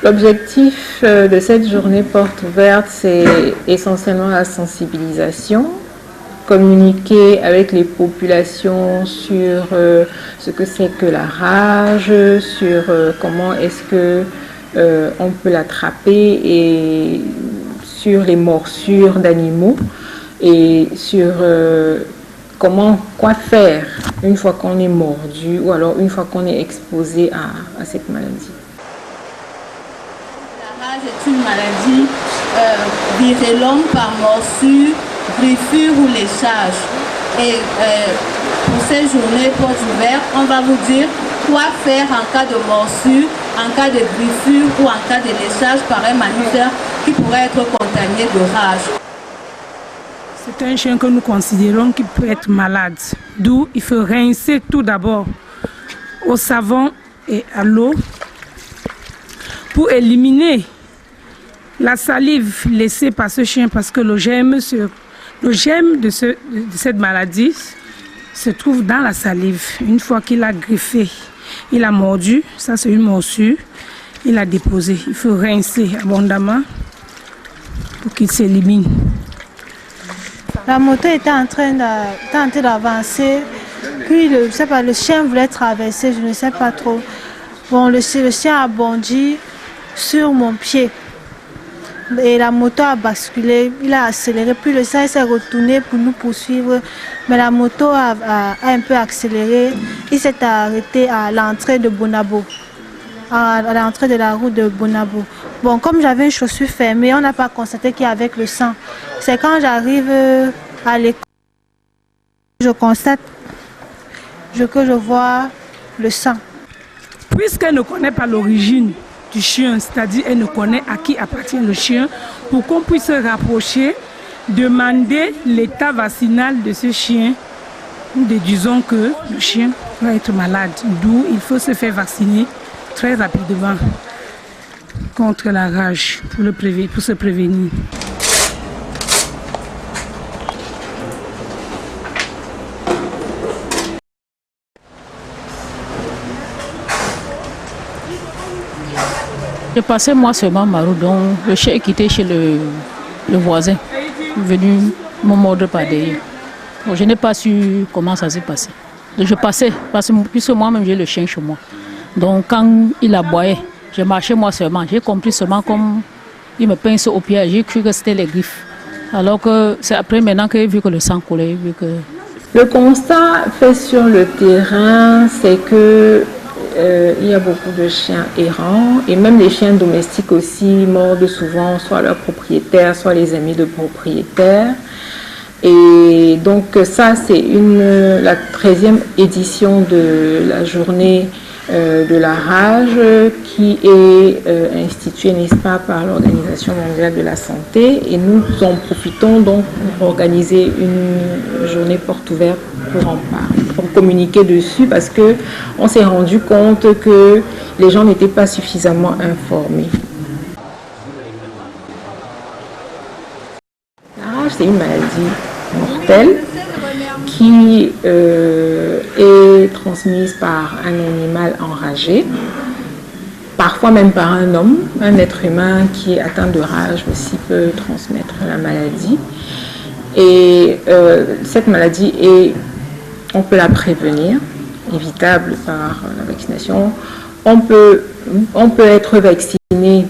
L'objectif de cette journée porte ouverte, c'est essentiellement la sensibilisation, communiquer avec les populations sur ce que c'est que la rage, sur comment est-ce que on peut l'attraper et sur les morsures d'animaux et sur quoi faire une fois qu'on est mordu ou alors une fois qu'on est exposé à cette maladie. C'est une maladie virulente par morsure, griffure ou léchage. Et pour ces journées portes ouvertes, on va vous dire quoi faire en cas de morsure, en cas de griffure ou en cas de léchage par un mammifère qui pourrait être contaminé de rage. C'est un chien que nous considérons qui peut être malade. D'où il faut rincer tout d'abord au savon et à l'eau pour éliminer la salive laissée par ce chien, parce que le germe de cette maladie se trouve dans la salive. Une fois qu'il a griffé, il a mordu, ça c'est une morsure, il a déposé. Il faut rincer abondamment pour qu'il s'élimine. La moto était en train d'avancer, puis le chien voulait traverser, je ne sais pas trop. Bon, le chien a bondi sur mon pied. Et la moto a basculé, il a accéléré, puis le chien s'est retourné pour nous poursuivre. Mais la moto a un peu accéléré, il s'est arrêté à l'entrée de Bonabo, à l'entrée de la route de Bonabo. Bon, comme j'avais une chaussure fermée, on n'a pas constaté qu'il y avait le sang. C'est quand j'arrive à l'école, je constate que je vois le sang. Puisqu'elle ne connaît pas l'origine du chien, c'est-à-dire elle ne connaît à qui appartient le chien, pour qu'on puisse se rapprocher, demander l'état vaccinal de ce chien, nous déduisons que le chien va être malade, d'où il faut se faire vacciner très rapidement contre la rage pour se prévenir. Je passais moi seulement Marou, donc le chien est quitté chez le voisin, venu me mordre par derrière. Bon, je n'ai pas su comment ça s'est passé. Donc je passais, parce que puisque moi-même j'ai le chien chez moi. Donc quand il aboyait, je marchais moi seulement. J'ai compris seulement comme il me pince au pied, j'ai cru que c'était les griffes. Alors que c'est après maintenant que j'ai vu que le sang coulait. Le constat fait sur le terrain, c'est que il y a beaucoup de chiens errants et même les chiens domestiques aussi mordent souvent soit leurs propriétaires, soit les amis de propriétaires. Et donc ça c'est la 13e édition de la journée de la rage qui est instituée, n'est-ce pas, par l'Organisation mondiale de la santé, et nous en profitons donc pour organiser une journée porte ouverte pour en parler, pour communiquer dessus, parce que on s'est rendu compte que les gens n'étaient pas suffisamment informés. La rage, c'est une maladie mortelle qui est transmise par un animal enragé, parfois même par un homme. Un être humain qui est atteint de rage aussi peut transmettre la maladie. Et cette maladie, on peut la prévenir, évitable par la vaccination. On peut être vacciné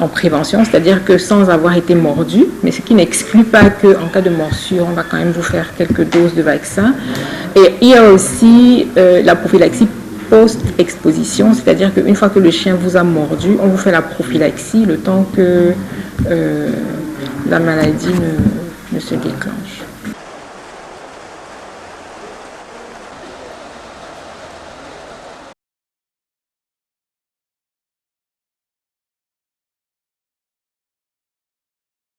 en prévention, c'est-à-dire que sans avoir été mordu, mais ce qui n'exclut pas qu'en cas de morsure, on va quand même vous faire quelques doses de vaccin. Et il y a aussi la prophylaxie post-exposition, c'est-à-dire qu'une fois que le chien vous a mordu, on vous fait la prophylaxie le temps que la maladie ne se déclenche.